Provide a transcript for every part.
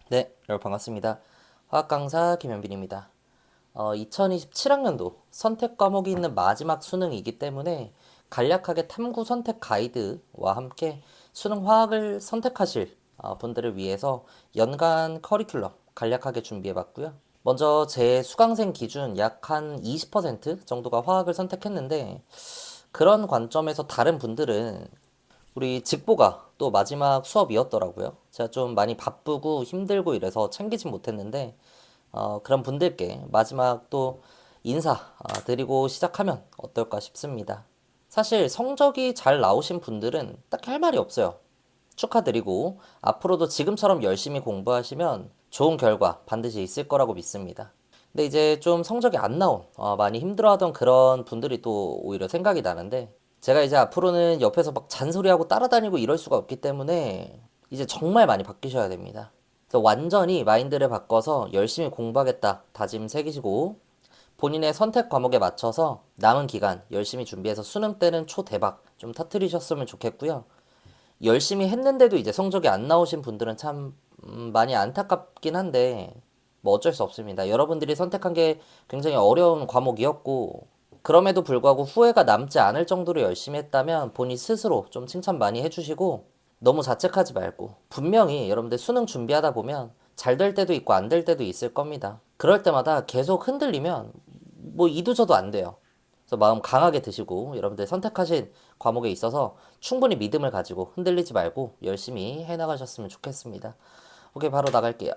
네, 여러분 반갑습니다. 화학 강사 김현빈입니다. 2027학년도 선택 과목이 있는 마지막 수능이기 때문에 간략하게 탐구 선택 가이드와 함께 수능 화학을 선택하실 분들을 위해서 연간 커리큘럼 간략하게 준비해 봤고요. 먼저 제 수강생 기준 약 한 20% 정도가 화학을 선택했는데 그런 관점에서 다른 분들은 우리 직보가 또 마지막 수업이었더라고요. 제가 좀 많이 바쁘고 힘들고 이래서 챙기진 못했는데 그런 분들께 마지막 또 인사 드리고 시작하면 어떨까 싶습니다. 사실 성적이 잘 나오신 분들은 딱히 할 말이 없어요. 축하드리고 앞으로도 지금처럼 열심히 공부하시면 좋은 결과 반드시 있을 거라고 믿습니다. 근데 이제 좀 성적이 안 나온, 많이 힘들어하던 그런 분들이 또 오히려 생각이 나는데 제가 이제 앞으로는 옆에서 막 잔소리하고 따라다니고 이럴 수가 없기 때문에 이제 정말 많이 바뀌셔야 됩니다. 그래서 완전히 마인드를 바꿔서 열심히 공부하겠다 다짐 새기시고 본인의 선택 과목에 맞춰서 남은 기간 열심히 준비해서 수능 때는 초대박 좀 터트리셨으면 좋겠고요. 열심히 했는데도 이제 성적이 안 나오신 분들은 참 많이 안타깝긴 한데 뭐 어쩔 수 없습니다. 여러분들이 선택한 게 굉장히 어려운 과목이었고 그럼에도 불구하고 후회가 남지 않을 정도로 열심히 했다면 본인 스스로 좀 칭찬 많이 해주시고 너무 자책하지 말고 분명히 여러분들 수능 준비하다 보면 잘 될 때도 있고 안 될 때도 있을 겁니다. 그럴 때마다 계속 흔들리면 뭐 이도저도 안 돼요. 그래서 마음 강하게 드시고 여러분들 선택하신 과목에 있어서 충분히 믿음을 가지고 흔들리지 말고 열심히 해나가셨으면 좋겠습니다. 오케이, 바로 나갈게요.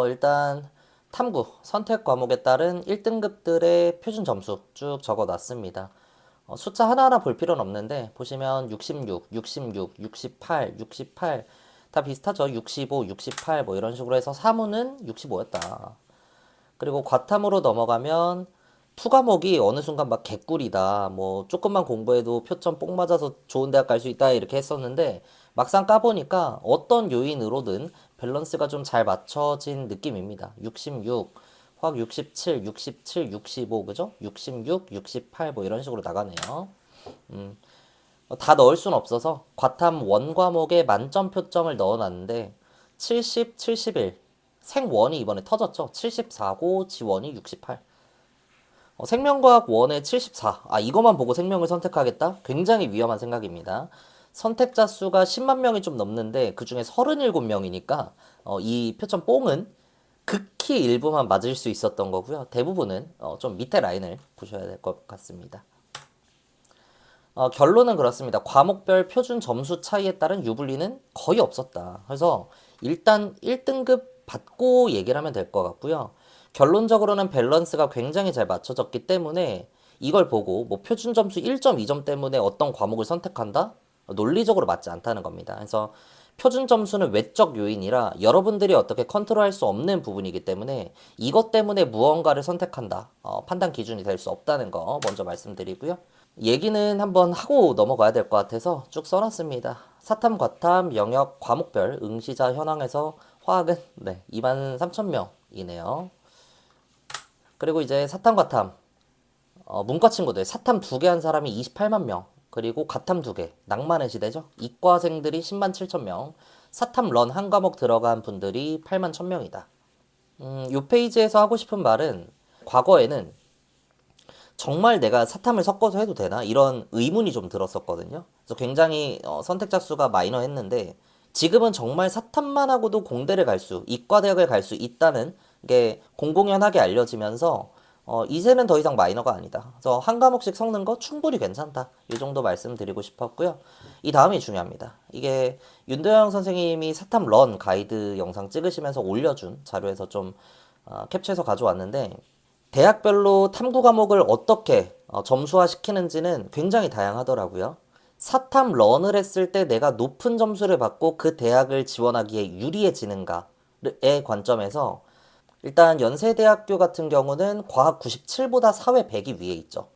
일단 탐구 선택 과목에 따른 1등급들의 표준 점수 쭉 적어 놨습니다. 숫자 하나하나 볼 필요는 없는데 보시면 66, 66, 68, 68 다 비슷하죠. 65, 68 뭐 이런 식으로 해서 사무는 65였다. 그리고 과탐으로 넘어가면 투과목이 어느 순간 막 개꿀이다. 뭐 조금만 공부해도 표점 뽕 맞아서 좋은 대학 갈 수 있다 이렇게 했었는데 막상 까보니까 어떤 요인으로든 밸런스가 좀 잘 맞춰진 느낌입니다. 66, 화학 67, 67, 65 그죠? 66, 68 뭐 이런 식으로 나가네요. 다 넣을 수는 없어서 과탐 원 과목에 만점 표점을 넣어놨는데 70, 71 생원이 이번에 터졌죠. 74고 지원이 68. 생명과학 원의 74. 이거만 보고 생명을 선택하겠다? 굉장히 위험한 생각입니다. 선택자 수가 10만 명이 좀 넘는데 그 중에 37명이니까 이 표점 뽕은 극히 일부만 맞을 수 있었던 거고요. 대부분은 좀 밑에 라인을 보셔야 될 것 같습니다. 결론은 그렇습니다. 과목별 표준 점수 차이에 따른 유불리는 거의 없었다. 그래서 일단 1등급 받고 얘기를 하면 될 것 같고요. 결론적으로는 밸런스가 굉장히 잘 맞춰졌기 때문에 이걸 보고 뭐 표준 점수 1점, 2점 때문에 어떤 과목을 선택한다? 논리적으로 맞지 않다는 겁니다. 그래서 표준 점수는 외적 요인이라 여러분들이 어떻게 컨트롤할 수 없는 부분이기 때문에 이것 때문에 무언가를 선택한다. 판단 기준이 될 수 없다는 거 먼저 말씀드리고요. 얘기는 한번 하고 넘어가야 될 것 같아서 쭉 써놨습니다. 사탐, 과탐, 영역, 과목별 응시자 현황에서 화학은 네, 23,000명이네요. 그리고 이제 사탐, 과탐 문과 친구들 사탐 2개 한 사람이 28만 명, 그리고 과탐 2개 낭만의 시대죠. 이과생들이 10만 7천 명, 사탐 런 한 과목 들어간 분들이 8만 1,000명이다. 이 페이지에서 하고 싶은 말은 과거에는 정말 내가 사탐을 섞어서 해도 되나? 이런 의문이 좀 들었었거든요. 그래서 굉장히 선택자 수가 마이너했는데 지금은 정말 사탐만 하고도 공대를 갈 수, 이과대학을 갈 수 있다는 게 공공연하게 알려지면서 이제는 더 이상 마이너가 아니다. 그래서 한 과목씩 섞는 거 충분히 괜찮다. 이 정도 말씀드리고 싶었고요. 이 다음이 중요합니다. 이게 윤도영 선생님이 사탐 런 가이드 영상 찍으시면서 올려준 자료에서 좀 캡처해서 가져왔는데 대학별로 탐구 과목을 어떻게 점수화 시키는지는 굉장히 다양하더라고요. 사탐 런을 했을 때 내가 높은 점수를 받고 그 대학을 지원하기에 유리해지는가의 관점에서 일단 연세대학교 같은 경우는 과학 97보다 사회 100이 위에 있죠.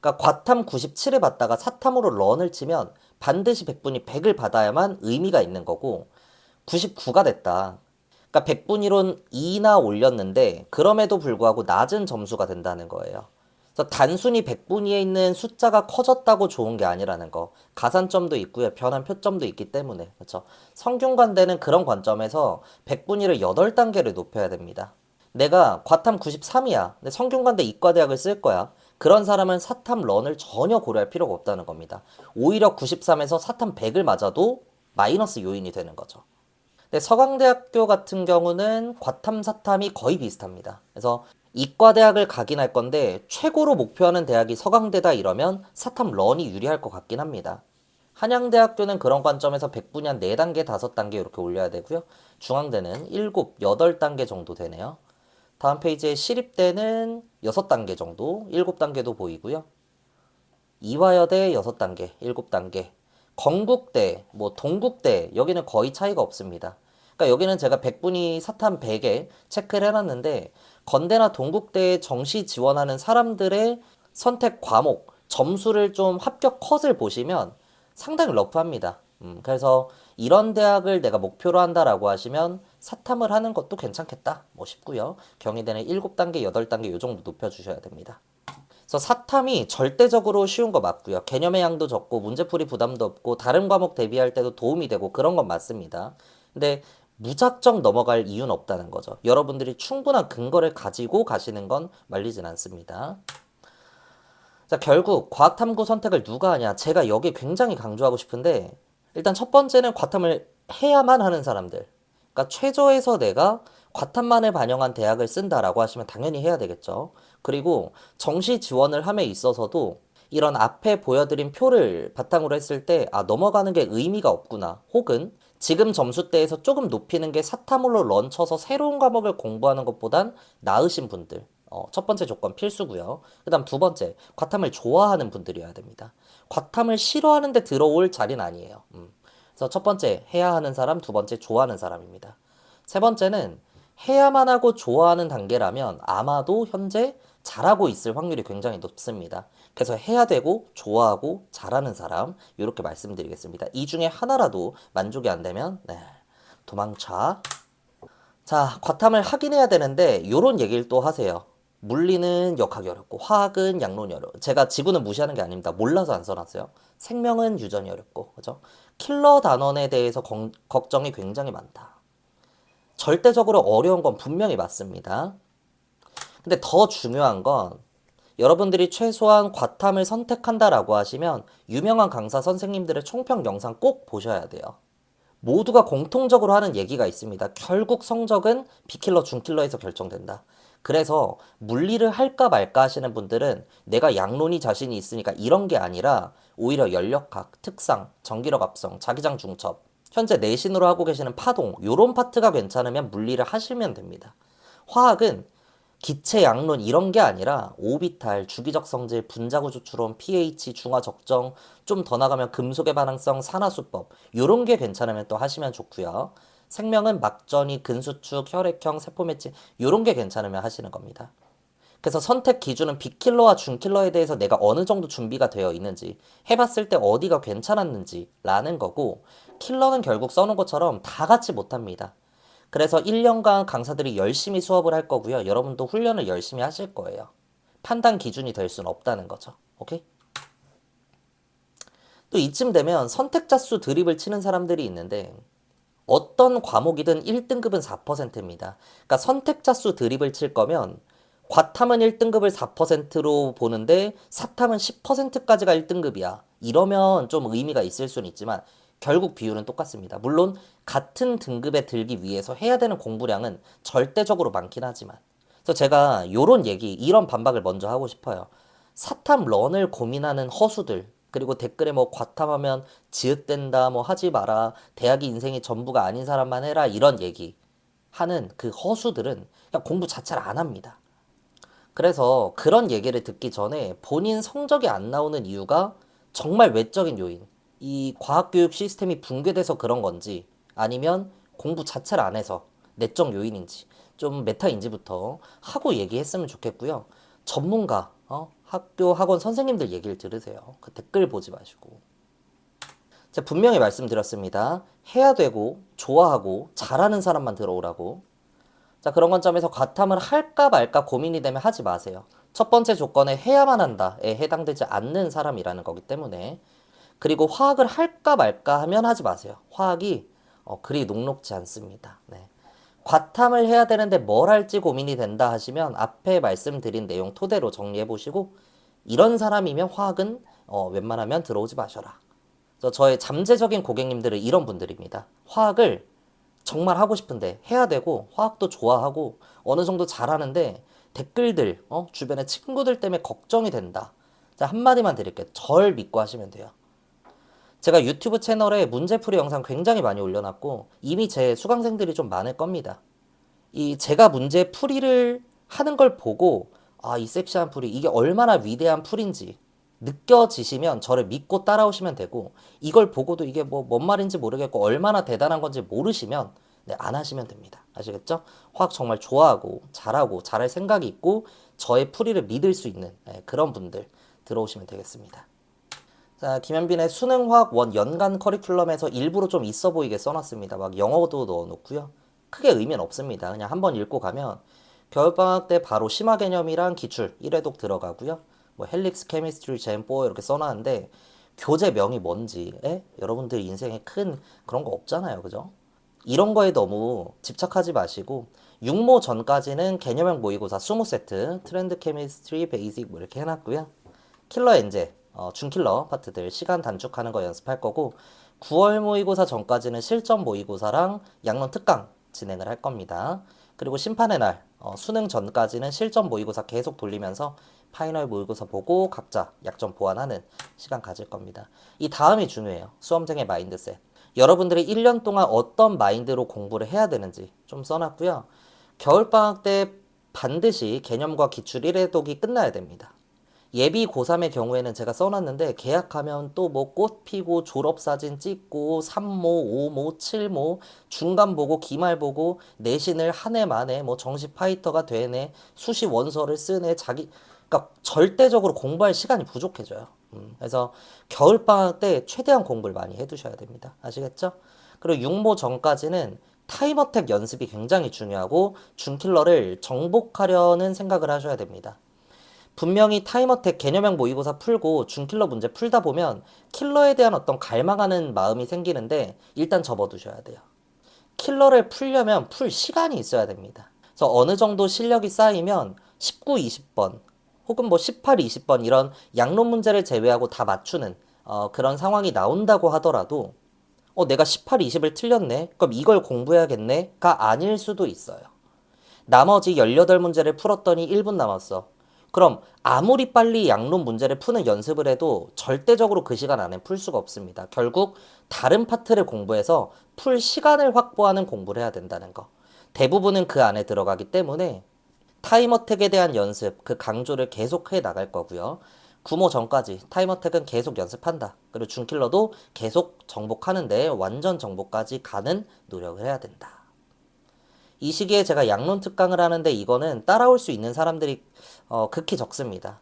그러니까 과탐 97을 받다가 사탐으로 런을 치면 반드시 100분이 100을 받아야만 의미가 있는 거고 99가 됐다. 그러니까 100분위론 2나 올렸는데 그럼에도 불구하고 낮은 점수가 된다는 거예요. 그래서 단순히 백분위에 있는 숫자가 커졌다고 좋은 게 아니라는 거. 가산점도 있고요. 변환 표점도 있기 때문에. 그렇죠? 성균관대는 그런 관점에서 백분위를 8단계를 높여야 됩니다. 내가 과탐 93이야. 근데 성균관대 이과대학을 쓸 거야. 그런 사람은 사탐 런을 전혀 고려할 필요가 없다는 겁니다. 오히려 93에서 사탐 100을 맞아도 마이너스 요인이 되는 거죠. 근데 서강대학교 같은 경우는 과탐, 사탐이 거의 비슷합니다. 그래서 이과대학을 가긴 할 건데 최고로 목표하는 대학이 서강대다 이러면 사탐 런이 유리할 것 같긴 합니다. 한양대학교는 그런 관점에서 백분위 한 4단계, 5단계 이렇게 올려야 되고요. 중앙대는 7, 8단계 정도 되네요. 다음 페이지에 시립대는 6단계 정도, 7단계도 보이고요. 이화여대 6단계, 7단계. 건국대, 뭐 동국대 여기는 거의 차이가 없습니다. 그러니까 여기는 제가 백분위 사탐 100에 체크를 해놨는데 건대나 동국대에 정시 지원하는 사람들의 선택 과목 점수를 좀 합격 컷을 보시면 상당히 러프합니다. 그래서 이런 대학을 내가 목표로 한다라고 하시면 사탐을 하는 것도 괜찮겠다 뭐 싶고요. 경희대는 7단계, 8단계 이 정도 높여주셔야 됩니다. 그래서 사탐이 절대적으로 쉬운 거 맞고요. 개념의 양도 적고 문제풀이 부담도 없고 다른 과목 대비할 때도 도움이 되고 그런 건 맞습니다. 근데 무작정 넘어갈 이유는 없다는 거죠. 여러분들이 충분한 근거를 가지고 가시는 건 말리진 않습니다. 자, 결국 과학탐구 선택을 누가 하냐? 제가 여기 굉장히 강조하고 싶은데 일단 첫 번째는 과탐을 해야만 하는 사람들. 그러니까 최저에서 내가 과탐만을 반영한 대학을 쓴다라고 하시면 당연히 해야 되겠죠. 그리고 정시 지원을 함에 있어서도 이런 앞에 보여드린 표를 바탕으로 했을 때 아, 넘어가는 게 의미가 없구나. 혹은 지금 점수대에서 조금 높이는 게 사탐으로 런쳐서 새로운 과목을 공부하는 것보단 나으신 분들. 첫 번째 조건 필수고요. 그 다음 두 번째, 과탐을 좋아하는 분들이어야 됩니다. 과탐을 싫어하는데 들어올 자리는 아니에요. 그래서 첫 번째, 해야 하는 사람, 두 번째, 좋아하는 사람입니다. 세 번째는 해야만 하고 좋아하는 단계라면 아마도 현재 잘하고 있을 확률이 굉장히 높습니다. 그래서 해야 되고 좋아하고 잘하는 사람 이렇게 말씀드리겠습니다. 이 중에 하나라도 만족이 안 되면 네, 도망쳐. 자, 과탐을 하긴 해야 되는데 이런 얘기를 또 하세요. 물리는 역학이 어렵고 화학은 양론이 어려워. 제가 지구는 무시하는 게 아닙니다. 몰라서 안 써놨어요. 생명은 유전이 어렵고 그죠? 킬러 단원에 대해서 걱정이 굉장히 많다. 절대적으로 어려운 건 분명히 맞습니다. 근데 더 중요한 건 여러분들이 최소한 과탐을 선택한다라고 하시면 유명한 강사 선생님들의 총평 영상 꼭 보셔야 돼요. 모두가 공통적으로 하는 얘기가 있습니다. 결국 성적은 B킬러, 중킬러에서 결정된다. 그래서 물리를 할까 말까 하시는 분들은 내가 양론이 자신이 있으니까 이런 게 아니라 오히려 연력학, 특상, 전기력 합성, 자기장 중첩, 현재 내신으로 하고 계시는 파동 요런 파트가 괜찮으면 물리를 하시면 됩니다. 화학은 기체 양론 이런 게 아니라 오비탈, 주기적 성질, 분자구조 추론, pH, 중화 적정, 좀 더 나가면 금속의 반응성, 산화수법 요런 게 괜찮으면 또 하시면 좋고요. 생명은 막전이, 근수축, 혈액형, 세포 매치 요런 게 괜찮으면 하시는 겁니다. 그래서 선택 기준은 B킬러와 중킬러에 대해서 내가 어느 정도 준비가 되어 있는지, 해봤을 때 어디가 괜찮았는지 라는 거고, 킬러는 결국 써놓은 것처럼 다 같이 못합니다. 그래서 1년간 강사들이 열심히 수업을 할 거고요. 여러분도 훈련을 열심히 하실 거예요. 판단 기준이 될 수는 없다는 거죠. 오케이? 또 이쯤 되면 선택자 수 드립을 치는 사람들이 있는데 어떤 과목이든 1등급은 4%입니다. 그러니까 선택자 수 드립을 칠 거면 과탐은 1등급을 4%로 보는데 사탐은 10%까지가 1등급이야. 이러면 좀 의미가 있을 수는 있지만 결국 비율은 똑같습니다. 물론 같은 등급에 들기 위해서 해야 되는 공부량은 절대적으로 많긴 하지만 그래서 제가 요런 얘기, 이런 반박을 먼저 하고 싶어요. 사탐 런을 고민하는 허수들, 그리고 댓글에 뭐 과탐하면 지읒된다, 뭐 하지 마라, 대학이 인생이 전부가 아닌 사람만 해라, 이런 얘기 하는 그 허수들은 그냥 공부 자체를 안 합니다. 그래서 그런 얘기를 듣기 전에 본인 성적이 안 나오는 이유가 정말 외적인 요인, 이 과학교육 시스템이 붕괴돼서 그런 건지 아니면 공부 자체를 안 해서 내적 요인인지 좀 메타인지부터 하고 얘기했으면 좋겠고요. 전문가, 학교, 학원 선생님들 얘기를 들으세요. 그 댓글 보지 마시고. 제가 분명히 말씀드렸습니다. 해야 되고 좋아하고 잘하는 사람만 들어오라고. 자, 그런 관점에서 과탐을 할까 말까 고민이 되면 하지 마세요. 첫 번째 조건에 해야만 한다에 해당되지 않는 사람이라는 거기 때문에. 그리고 화학을 할까 말까 하면 하지 마세요. 화학이 그리 녹록지 않습니다. 네. 과탐을 해야 되는데 뭘 할지 고민이 된다 하시면 앞에 말씀드린 내용 토대로 정리해 보시고, 이런 사람이면 화학은 웬만하면 들어오지 마셔라. 저의 잠재적인 고객님들은 이런 분들입니다. 화학을 정말 하고 싶은데 해야 되고 화학도 좋아하고 어느 정도 잘하는데 댓글들, 주변에 친구들 때문에 걱정이 된다. 자, 한마디만 드릴게요. 절 믿고 하시면 돼요. 제가 유튜브 채널에 문제풀이 영상 굉장히 많이 올려놨고 이미 제 수강생들이 좀 많을 겁니다. 이 제가 문제풀이를 하는 걸 보고 이 섹시한 풀이 이게 얼마나 위대한 풀인지 느껴지시면 저를 믿고 따라오시면 되고, 이걸 보고도 이게 뭔 말인지 모르겠고 얼마나 대단한 건지 모르시면 네, 안 하시면 됩니다. 아시겠죠? 화학 정말 좋아하고 잘하고 잘할 생각이 있고 저의 풀이를 믿을 수 있는 그런 분들 들어오시면 되겠습니다. 자, 김현빈의 수능화학 원 연간 커리큘럼에서 일부러 좀 있어 보이게 써놨습니다. 막 영어도 넣어놓고요. 크게 의미는 없습니다. 그냥 한번 읽고 가면 겨울방학 때 바로 심화 개념이랑 기출 1회독 들어가고요. 뭐 헬릭스 케미스트리 젠4 이렇게 써놨는데 교재명이 뭔지 여러분들 인생에 큰 그런 거 없잖아요. 그죠? 이런 거에 너무 집착하지 마시고 육모 전까지는 개념형 모의고사 20세트 트렌드 케미스트리 베이직 뭐 이렇게 해놨고요. 킬러 엔제 준킬러 파트들 시간 단축하는 거 연습할 거고, 9월 모의고사 전까지는 실전 모의고사랑 양론 특강 진행을 할 겁니다. 그리고 심판의 날 수능 전까지는 실전 모의고사 계속 돌리면서 파이널 모의고사 보고 각자 약점 보완하는 시간 가질 겁니다. 이 다음이 중요해요. 수험생의 마인드셋. 여러분들이 1년 동안 어떤 마인드로 공부를 해야 되는지 좀 써놨고요. 겨울방학 때 반드시 개념과 기출 1회독이 끝나야 됩니다. 예비 고3의 경우에는 제가 써놨는데 계약하면 또 뭐 꽃 피고 졸업사진 찍고 3모, 5모, 7모 중간 보고 기말 보고 내신을 한 해 만에 뭐 정시 파이터가 되네 수시 원서를 쓰네 그러니까 절대적으로 공부할 시간이 부족해져요. 그래서 겨울방학 때 최대한 공부를 많이 해두셔야 됩니다. 아시겠죠? 그리고 6모 전까지는 타임어택 연습이 굉장히 중요하고 준킬러를 정복하려는 생각을 하셔야 됩니다. 분명히 타임어택 개념형 모의고사 풀고 준킬러 문제 풀다 보면 킬러에 대한 어떤 갈망하는 마음이 생기는데 일단 접어두셔야 돼요. 킬러를 풀려면 풀 시간이 있어야 됩니다. 그래서 어느 정도 실력이 쌓이면 19, 20번 혹은 뭐 18, 20번 이런 양론 문제를 제외하고 다 맞추는 그런 상황이 나온다고 하더라도 내가 18, 20을 틀렸네? 그럼 이걸 공부해야겠네?가 아닐 수도 있어요. 나머지 18문제를 풀었더니 1분 남았어. 그럼 아무리 빨리 양론 문제를 푸는 연습을 해도 절대적으로 그 시간 안에 풀 수가 없습니다. 결국 다른 파트를 공부해서 풀 시간을 확보하는 공부를 해야 된다는 거. 대부분은 그 안에 들어가기 때문에 타임어택에 대한 연습, 그 강조를 계속 해 나갈 거고요. 구모 전까지 타임어택은 계속 연습한다. 그리고 준킬러도 계속 정복하는데 완전 정복까지 가는 노력을 해야 된다. 이 시기에 제가 양론 특강을 하는데 이거는 따라올 수 있는 사람들이 극히 적습니다.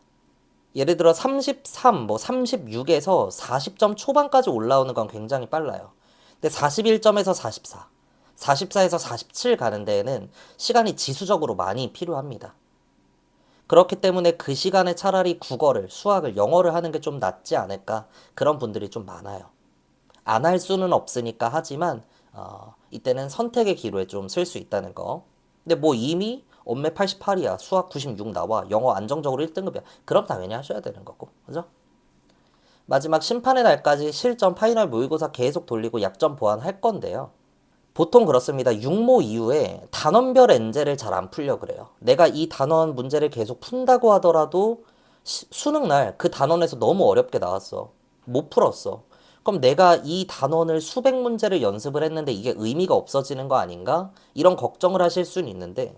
예를 들어 33, 뭐 36에서 40점 초반까지 올라오는 건 굉장히 빨라요. 근데 41점에서 44, 44에서 47 가는 데에는 시간이 지수적으로 많이 필요합니다. 그렇기 때문에 그 시간에 차라리 국어를, 수학을, 영어를 하는 게 좀 낫지 않을까, 그런 분들이 좀 많아요. 안 할 수는 없으니까 하지만 이때는 선택의 기로에 좀 쓸 수 있다는 거. 근데 뭐 이미 엄매 88이야, 수학 96 나와, 영어 안정적으로 1등급이야. 그럼 당연히 하셔야 되는 거고, 그죠? 마지막 심판의 날까지 실전 파이널 모의고사 계속 돌리고 약점 보완할 건데요. 보통 그렇습니다. 6모 이후에 단원별 엔제를 잘 안 풀려 그래요. 내가 이 단원 문제를 계속 푼다고 하더라도 수능 날 그 단원에서 너무 어렵게 나왔어. 못 풀었어. 그럼 내가 이 단원을 수백 문제를 연습을 했는데 이게 의미가 없어지는 거 아닌가? 이런 걱정을 하실 수는 있는데,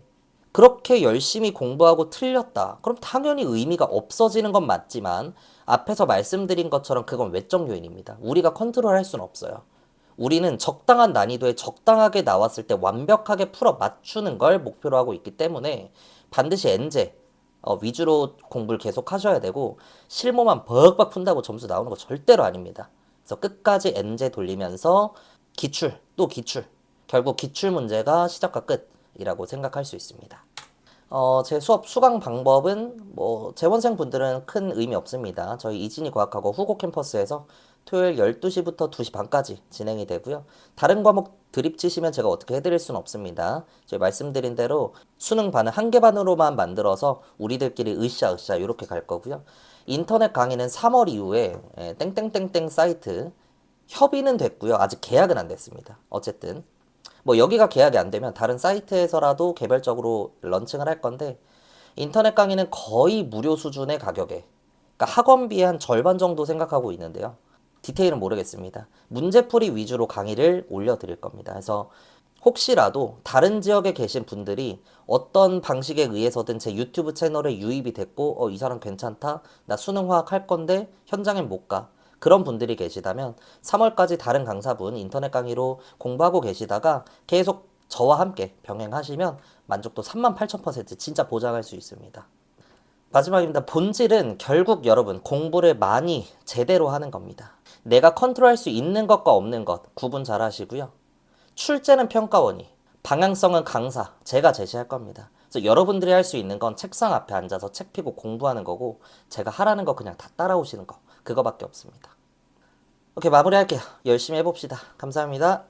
그렇게 열심히 공부하고 틀렸다. 그럼 당연히 의미가 없어지는 건 맞지만 앞에서 말씀드린 것처럼 그건 외적 요인입니다. 우리가 컨트롤할 수는 없어요. 우리는 적당한 난이도에 적당하게 나왔을 때 완벽하게 풀어 맞추는 걸 목표로 하고 있기 때문에 반드시 엔제 위주로 공부를 계속 하셔야 되고, 실무만 벅벅 푼다고 점수 나오는 거 절대로 아닙니다. 그래서 끝까지 엔제 돌리면서 기출, 또 기출. 결국 기출 문제가 시작과 끝. 이라고 생각할 수 있습니다. 제 수업 수강 방법은 뭐 재원생 분들은 큰 의미 없습니다. 저희 이진희 과학학원 후고 캠퍼스에서 토요일 12시부터 2시 반까지 진행이 되고요. 다른 과목 드립 치시면 제가 어떻게 해드릴 수는 없습니다. 저희 말씀드린 대로 수능 반은 한 개 반으로만 만들어서 우리들끼리 으쌰으쌰 이렇게 갈 거고요. 인터넷 강의는 3월 이후에 땡땡땡땡 사이트 협의는 됐고요. 아직 계약은 안 됐습니다. 어쨌든 뭐 여기가 계약이 안 되면 다른 사이트에서라도 개별적으로 런칭을 할 건데 인터넷 강의는 거의 무료 수준의 가격에 그러니까 학원비의 한 절반 정도 생각하고 있는데요. 디테일은 모르겠습니다. 문제풀이 위주로 강의를 올려드릴 겁니다. 그래서 혹시라도 다른 지역에 계신 분들이 어떤 방식에 의해서든 제 유튜브 채널에 유입이 됐고 이 사람 괜찮다. 나 수능 화학 할 건데 현장엔 못 가. 그런 분들이 계시다면 3월까지 다른 강사분 인터넷 강의로 공부하고 계시다가 계속 저와 함께 병행하시면 만족도 38,000% 진짜 보장할 수 있습니다. 마지막입니다. 본질은 결국 여러분 공부를 많이 제대로 하는 겁니다. 내가 컨트롤할 수 있는 것과 없는 것 구분 잘 하시고요. 출제는 평가원이, 방향성은 강사, 제가 제시할 겁니다. 그래서 여러분들이 할 수 있는 건 책상 앞에 앉아서 책 펴고 공부하는 거고 제가 하라는 거 그냥 다 따라오시는 거 그거밖에 없습니다. 오케이 마무리할게요. 열심히 해봅시다. 감사합니다.